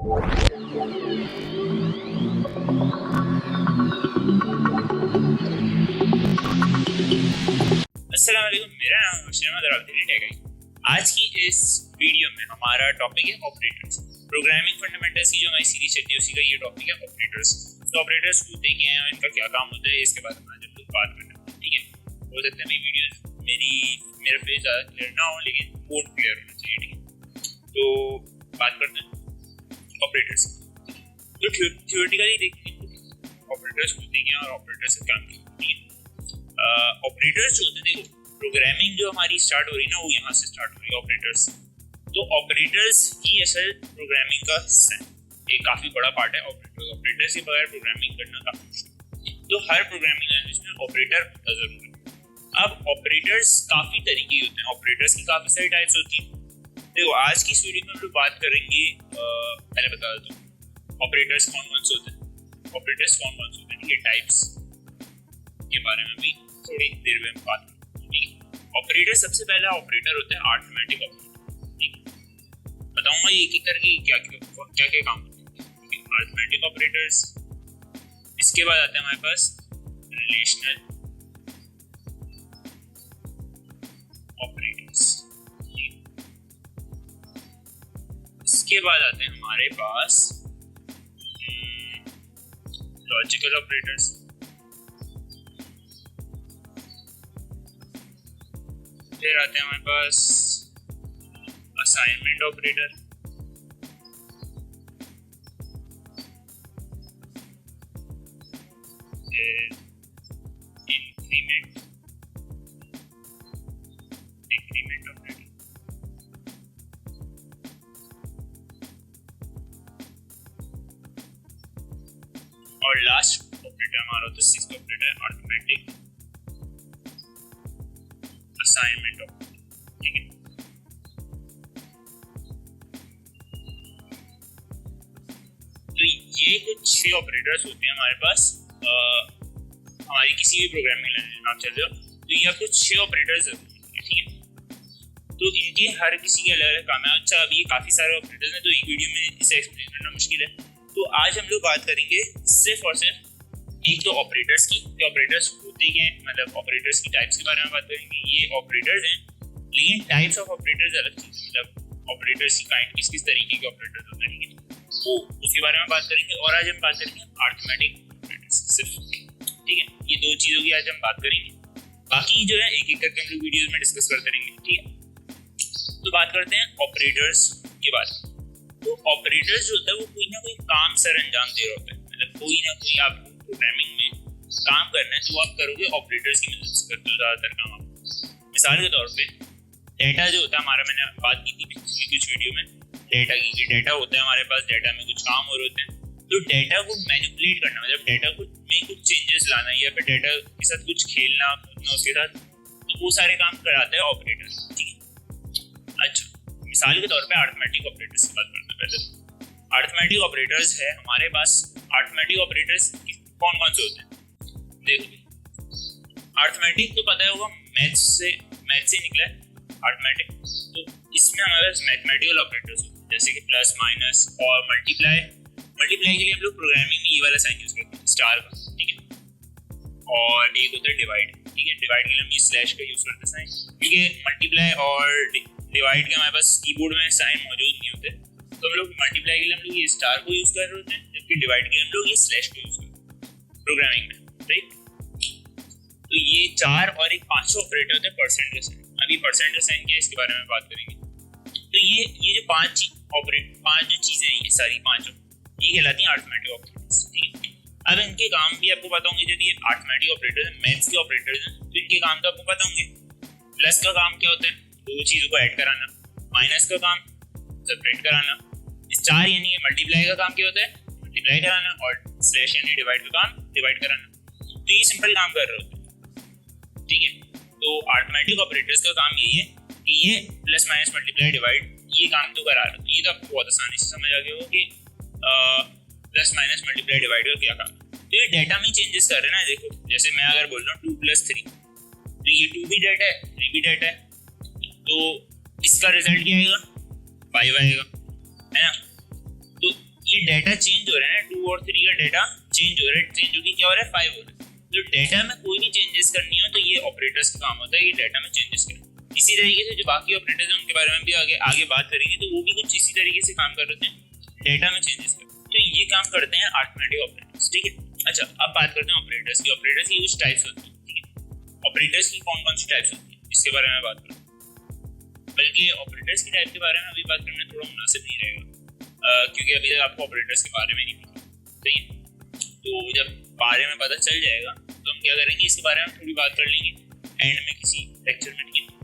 अस्सलाम वालेकुम, मेरा नाम है। आज की इस वीडियो में हमारा टॉपिक है ऑपरेटर्स। प्रोग्रामिंग फंडामेंटल्स की जो हमारी सीरीज चलती है उसी का ये टॉपिक है ऑपरेटर्स। तो ऑपरेटर्स होते क्या हैं, इनका क्या काम होता है, इसके बारे में आज हम लोग बात करना है। ठीक है, हो सकता है मेरी वीडियो मेरा फेस ज़्यादा क्लियर ना हो, लेकिन कोड क्लियर होना चाहिए। ठीक है, तो बात करते हैं ऑपरेटर्स। तो थ्योरेटिकली देखते हैं ऑपरेटर्स होते क्या और ऑपरेटर्स का काम क्या। ऑपरेटर्स जो होते हैं, देखो प्रोग्रामिंग जो हमारी स्टार्ट हो रही है ना, वो यहाँ से स्टार्ट हो रही है ऑपरेटर्स। तो ऑपरेटर्स ही असल प्रोग्रामिंग का हिस्सा है, एक काफ़ी बड़ा पार्ट है ऑपरेटर्स के बगैर प्रोग्रामिंग करना काफ़ी मुश्किल। तो हर प्रोग्रामिंग लैंग्वेज में ऑपरेटर होता ज़रूर है। अब ऑपरेटर्स काफ़ी तरीके होते हैं, ऑपरेटर्स की काफ़ी सारी टाइप्स होती हैं। देखो आज की इस वीडियो में हम लोग बात करेंगे, पहले बता देता हूँ ऑपरेटर्स कौन कौन से होते हैं, ऑपरेटर्स कौन कौन से होते हैं, ये टाइप्स के बारे में भी थोड़ी देर में बात करेंगे। ठीक है, ऑपरेटर सबसे पहला ऑपरेटर होता है अरिथमेटिक ऑपरेटर। ठीक है, बताऊंगा ये एक एक करके क्या क्या काम होते हैं। अरिथमेटिक ऑपरेटर्स, इसके बाद आते हैं हमारे पास रिलेशनल ऑपरेटर्स। इसके बाद आते हैं हमारे पास लॉजिकल ऑपरेटर्स। फिर आते हैं हमारे पास असाइनमेंट ऑपरेटर। फिर इंक्रीमेंट डिक्रीमेंट ऑपरेटर। और लास्ट ऑपरेटर हमारा होता है sixth operator arithmetic assignment operator. ठीक है, तो ये कुछ 6 ऑपरेटर्स होते हैं हमारे पास। हमारी किसी भी प्रोग्रामिंग लैंग्वेज में आप चल रहे हो तो ये कुछ 6 ऑपरेटर्स जरूर होंगे। ठीक है, तो इनके हर किसी के अलग अलग काम है। अच्छा, अब ये काफ़ी सारे ऑपरेटर्स हैं तो एक वीडियो में इसे एक्सप्लेन करना मुश्किल है, तो आज हम लोग बात करेंगे सिर्फ और सिर्फ एक तो ऑपरेटर्स की, ऑपरेटर्स होते हैं, मतलब ऑपरेटर्स की टाइप्स के बारे में बात करेंगे। ये ऑपरेटर्स हैं, लेकिन टाइप्स ऑफ ऑपरेटर्स अलग चीज़ है, मतलब ऑपरेटर्स की काइंड किस किस तरीके के ऑपरेटर्स होते हैं, वो उसके बारे में बात करेंगे। और आज हम बात करेंगे अरिथमेटिक ऑपरेटर्स सिर्फ। ठीक है, ये दो चीज़ों की आज हम बात करेंगे, बाकी जो है एक एक करके हम लोग वीडियोज में डिस्कस करते रहेंगे। ठीक है, तो बात करते हैं ऑपरेटर्स के बारे में। तो ऑपरेटर्स जो होता है वो कोई ना कोई काम सर अंजाम दे रहा होता है, मतलब कोई ना कोई आप प्रोग्रामिंग में काम करना है तो आप करोगे ऑपरेटर्स की मदद से करते हो ज़्यादातर काम आप। मिसाल के तौर पे डेटा जो होता है हमारा, मैंने बात की थी पिछली कुछ वीडियो में डेटा की, कि डेटा होता है हमारे पास, डेटा में कुछ काम हो रहे होते हैं। तो डेटा को मैनिपुलेट करना, मतलब डेटा को में कुछ चेंजेस लाना या फिर डेटा के साथ कुछ खेलना कूदना उसके साथ, तो वो सारे काम कराता है ऑपरेटर। ठीक है, अच्छा मिसाल के तौर पे अरिथमेटिक ऑपरेटर्स की बात करते हैं। पहले अरिथमेटिक ऑपरेटर्स है हमारे पास। अरिथमेटिक ऑपरेटर्स कौन कौन से होते हैं, देखो अरिथमेटिक तो पता है होगा, मैथ से निकला है अरिथमेटिक। तो इसमें हमारे पास मैथमेटिकल ऑपरेटर्स होते हैं, जैसे कि प्लस माइनस और मल्टीप्लाई के लिए हम लोग प्रोग्रामिंग में ये वाला साइन यूज करते हैं, स्टार का। ठीक है, और एक होता है डिवाइड। ठीक है, डिवाइड के लिए हम ये स्लैश का यूज करते हैं साइन, क्योंकि मल्टीप्लाई और डिवाइड के हमारे पास कीबोर्ड में साइन मौजूद नहीं होते, तो हम लोग मल्टीप्लाई के लिए हम लोग ये स्टार को यूज कर रहे होते हैं, जबकि डिवाइड के लिए हम लोग ये स्लैश को यूज करते हैं प्रोग्रामिंग में। राइट, तो ये 4 और एक 5 ऑपरेटर होते हैं परसेंट का साइन। अभी परसेंट का साइन क्या है इसके बारे में बात करेंगे। तो ये जो 5 जो चीजें हैं, ये सारी 5 ये कहलाती हैं अरिथमेटिक ऑपरेटर्स। ठीक है, अब इनके काम भी आपको पता होंगे। यदि अरिथमेटिक ऑपरेटर्स हैं, मैथ्स के ऑपरेटर्स हैं, तो इनके काम तो आपको पता होंगे। प्लस का काम क्या होता है, दो चीज़ों को ऐड कराना। माइनस का काम सेपरेट कराना। स्टार यानी मल्टीप्लाई का काम क्या होता है, मल्टीप्लाई कराना। और स्लैश यानी डिवाइड का काम डिवाइड कराना। तो ये सिंपल काम कर रहे होते हैं। ठीक है, तो अरिथमेटिक ऑपरेटर्स का काम यही है कि ये प्लस माइनस मल्टीप्लाई डिवाइड ये काम तो करा रहे हो। ये तो आपको बहुत आसानी से समझ आ गया होगा कि प्लस माइनस मल्टीप्लाई डिवाइड का क्या काम। तो ये डेटा में चेंजेस कर रहे हैं ना। देखो जैसे मैं अगर बोल रहा हूँ 2 + 3, तो ये 2 भी डेटा है, 3 भी डेटा है, तो इसका रिजल्ट क्या आएगा, 5 आएगा, है ना। तो ये डाटा चेंज हो रहा है ना, 2 और 3 का डाटा चेंज हो रहा है, चेंज होकर क्या हो रहा है 5 हो रहा है। तो डाटा में कोई भी चेंजेस करनी हो तो ये ऑपरेटर्स का काम होता है, ये डाटा में चेंजेस करें। इसी तरीके से जो बाकी ऑपरेटर्स हैं उनके बारे में भी आगे बात करेंगे, तो वो भी कुछ इसी तरीके से काम कर रहे हैं, डाटा में चेंजेस करें। तो ये काम करते हैं अरिथमेटिक ऑपरेटर्स, ठीक है। अच्छा, अब बात करते हैं ऑपरेटर्स की। ऑपरेटर्स की कुछ टाइप्स होती हैं, ठीक है। ऑपरेटर्स की कौन कौन सी टाइप्स होती है इसके बारे में बात करें, बल्कि ऑपरेटर्स की टाइप के बारे में अभी बात करना थोड़ा मुनासिब नहीं रहेगा, क्योंकि अभी तक आपको ऑपरेटर्स के बारे में नहीं पता, सही है। तो जब बारे में पता चल जाएगा तो हम क्या करेंगे, इसके बारे में थोड़ी बात कर लेंगे एंड में किसी लेक्चर में, ठीक है।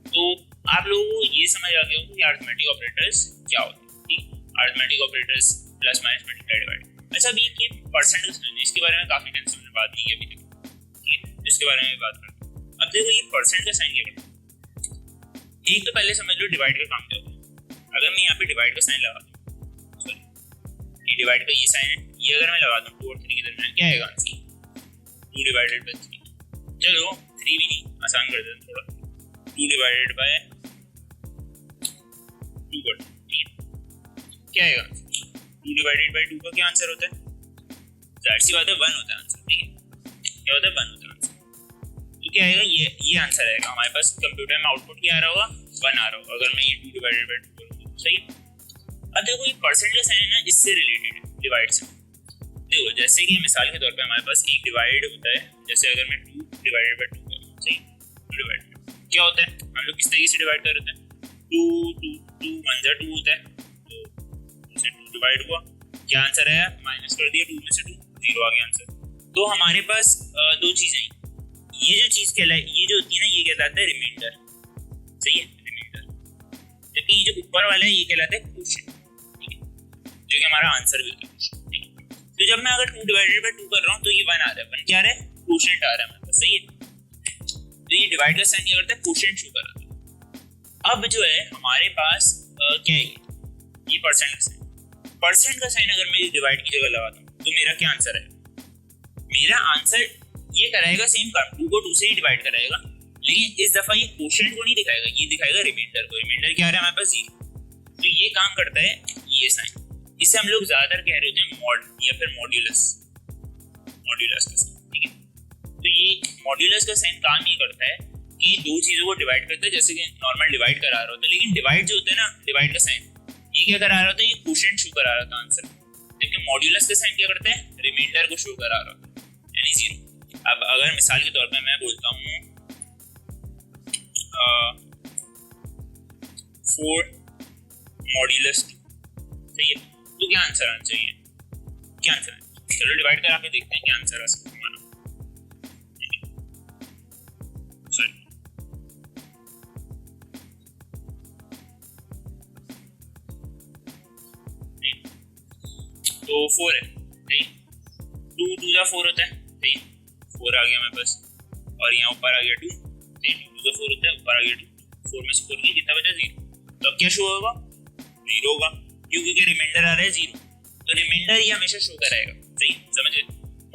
तो आप लोगों को ये समझ आ गया होगा कि अरिथमेटिक ऑपरेटर्स क्या होते हैं, ठीक है। Arithmetic operators plus minus multiply divide. अच्छा, अभी ये परसेंट का साइन है, इसके बारे में काफी टेंशन में बात नहीं की अभी तक, ठीक है। इसके बारे में बात करते हैं। अब देखो ये परसेंट का साइन क्या करता है। एक तो पहले समझ लो डिवाइड का काम क्या होता है। अगर मैं यहाँ पे डिवाइड का साइन लगा दूँ, ये डिवाइड का ये साइन है, ये अगर मैं लगा दूँ 2 और 3 के दरमियान, क्या आएगा आंसर 2 डिवाइडेड बाय 3। चलो 3 भी नहीं, आसान कर देते हैं थोड़ा, 2 डिवाइडेड बाय 2 कर, ठीक है। क्या आएगा 2 डिवाइडेड बाय 2 का क्या आंसर होता है, जाहिर सी बात है 1 होता है आंसर, ठीक है। क्या होता है 1 होता है आंसर। तो क्या आएगा, ये आंसर आएगा हमारे पास। कंप्यूटर में आउटपुट क्या आ रहा होगा, 1 आ रहा होगा अगर मैं ये 2 डिवाइडेड बाय 2 करूँ, सही है। अब देखो ये परसेंट का साइन है ना, इससे रिलेटेड है डिवाइड से। देखो जैसे कि मिसाल के तौर पे हमारे पास एक डिवाइड होता है, जैसे अगर मैं 2 डिवाइडेड बाय 2 करूँ, सही, 2 डिवाइडेड क्या होता है, हम लोग किस तरीके से डिवाइड कर रहे हैं, 2 1 जा 2 होता है, तो 2 से 2 डिवाइड हुआ, क्या आंसर आया, माइनस कर दिया 2 में से 2, 0 आ गया आंसर। तो हमारे पास दो चीजें, ये जो चीज कहलाए, ये जो होती है ना, ये कहलाता है रिमाइंडर, सही है, रिमाइंडर। जबकि ये जो ऊपर वाला है ये कहलाता है क्वोशिएंट, जो कि हमारा आंसर भी होता है, ठीक है। तो जब मैं अगर 2 डिवाइडेड बाय 2 कर रहा हूँ तो ये 1 आ रहा है, 1 क्या आ रहा है, क्वोशिएंट आ रहा है हमारे पास, सही है। तो ये डिवाइड का साइन क्या करता है, क्वोशिएंट शो कर रहा है। अब जो है हमारे पास क्या है, ये परसेंट का साइन। परसेंट का साइन अगर मैं डिवाइड की जगह लगाता हूँ तो मेरा क्या आंसर है, मेरा आंसर ये कराएगा सेम काम, 2 को 2 से ही डिवाइड कराएगा, लेकिन इस दफा ये क्वोशिएंट को नहीं दिखाएगा, ये दिखाएगा रिमाइंडर को। रिमाइंडर क्या आ रहा है हमारे पास, 0। तो ये काम करता है ये साइन, इसे हम लोग ज्यादातर कह रहे होते हैं मॉड या फिर मॉड्यूलस का साइन, ठीक है। तो ये मॉड्यूलस का साइन काम ये करता है कि दो चीजों को डिवाइड करता है, जैसे कि नॉर्मल डिवाइड करा रहा होता है, लेकिन डिवाइड जो होता है ना, डिवाइड का साइन ये क्या करा रहा होता है, ये क्वोशिएंट शो करा रहा था आंसर, लेकिन मॉड्यूलस का साइन क्या करता है, रिमाइंडर को शो करा रहा होता है, यानी 0। अब अगर मिसाल के तौर पे मैं बोलता हूँ 4 मॉड्यूलस 2, सही है, तो क्या आंसर आना चाहिए, क्या आंसर है, चलो डिवाइड करा के देखते हैं क्या आंसर आ सकता है हमारा, ठीक है। तो 4 है, सही, 2 2 जा 4 होता है, सही, 4 आ गया हमारे पास, और यहाँ ऊपर आ गया 2, 2 4 होता है, ऊपर आ गया 2, 4 में से 4 गया, कितना बचा 0। तो अब क्या शो होगा, 0 होगा, क्योंकि रिमाइंडर आ रहा है 0, तो रिमाइंडर ये हमेशा शो कराएगा, सही, समझ गए।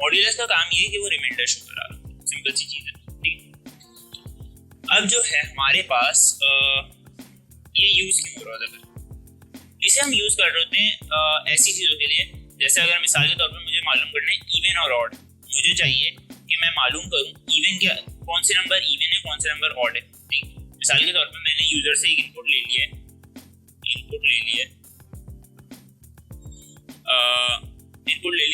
मॉड्यूलस का काम ये है कि वो रिमाइंडर शो करा रहा है, सिंपल सी चीज है, ठीक। अब जो है हमारे पास ये यूज क्यों हो रहा है, इसे हम यूज कर रहे होते हैं ऐसी चीजों के लिए, जैसे अगर मिसाल के तौर पर मुझे मालूम करना है इवन और ऑड, मुझे चाहिए कि मैं मालूम करूं इवन क्या, कौन से नंबर इवन है, कौन से नंबर ऑड है, ठीक। मिसाल के तौर पर मैंने यूजर से एक इनपुट ले लिया है,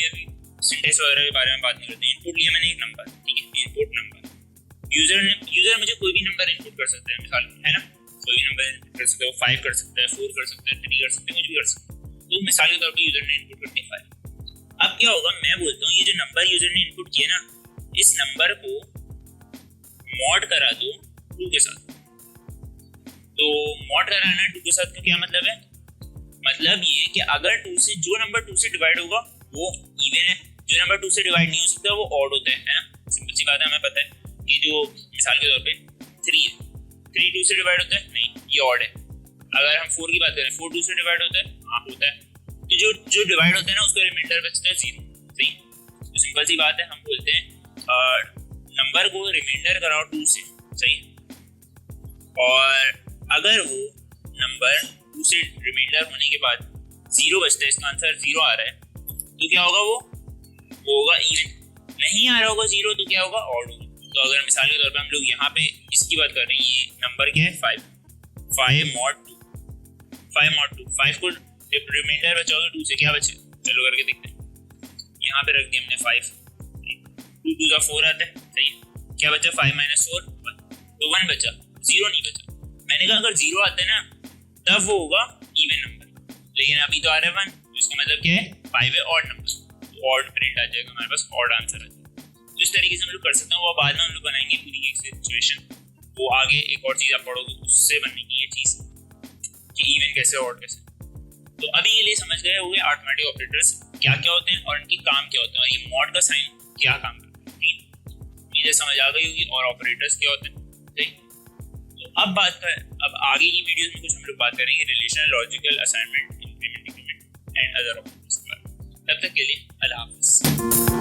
अभी सिंटेक्स वगैरह के बारे में बात नहीं करते, इनपुट लिया मैंने एक नंबर, ठीक है, इनपुट नंबर। यूजर मुझे कोई भी नंबर इनपुट कर सकता है, मिसाल है ना, कोई भी नंबर इनपुट कर सकता है, वो 5 कर सकता है, 4 कर सकता है, 3 कर सकता है, कुछ भी कर सकता है। तो मिसाल के तौर पर यूजर ने इनपुट कर दिया 5। अब क्या होगा, मैं बोलता हूँ ये जो नंबर यूजर ने इनपुट किया ना, इस नंबर को मॉड करा दो 2 के साथ। तो मॉड कराना 2 के साथ का क्या मतलब है, मतलब ये कि अगर 2 से जो नंबर 2 से डिवाइड होगा वो इवन है, जो नंबर 2 से डिवाइड नहीं हो सकता वो ऑड होता है ना, सिंपल सी बात है, हमें पता है कि जो मिसाल के तौर पे 3 है, 3 2 से डिवाइड होता है, नहीं ये ऑड है। अगर हम 4 की बात करें, 4 2 से डिवाइड होता है, हाँ होता है। तो जो डिवाइड होता है ना उसका रिमाइंडर बचता है 0, सही। तो सिंपल सी बात है, हम बोलते हैं नंबर को रिमाइंडर कराओ 2 से, सही, और अगर वो नंबर 2 से रिमाइंडर होने के बाद 0 बचता है, इसका आंसर 0 आ रहा है, तो क्या होगा वो होगा इवन। नहीं आ रहा होगा 0 तो क्या होगा ऑड होगा। तो अगर मिसाल के तौर पे हम लोग यहाँ पे इसकी बात कर रहे हैं, ये नंबर क्या है 5, 5 mod 2, 5 mod 2, 5 को रिमाइंडर बचाओगे 2 से, क्या बचे, चलो करके देखते हैं। यहाँ पे रख दिया हमने 5, 2 2 का 4 आता है, सही है, क्या बचा 5 - 4 1, तो 1 बचा, 0 नहीं बचा। मैंने कहा अगर 0 आता है ना तब वो होगा इवन नंबर, लेकिन अभी तो आ रहा है 1, तो इसका मतलब क्या है 5 है ऑड नंबर, तो ऑड प्रिंट आ जाएगा हमारे पास, ऑड आंसर आ जाएगा। तो इस तरीके से हम लोग कर सकते हैं, वो बाद में हम लोग बनाएंगे पूरी एक सिचुएशन, वो आगे एक और चीज़ आप पढ़ोगे उससे बनेगी ये चीज़ कि इवन कैसे ऑड कैसे। तो अभी ये लिए समझ गए होंगे अरिथमेटिक ऑपरेटर्स क्या क्या होते हैं और उनके काम क्या होते हैं, और ये मॉड का साइन क्या काम करता है, ठीक, चीज़ें समझ आ गई होगी, और ऑपरेटर्स क्या होते हैं, ठीक। तो अब आगे की वीडियोस में कुछ हम लोग बात करेंगे relational, logical, assignment, increment, decrement and other operators के बारे में। तब तक के लिए अल्लाह हाफिज़।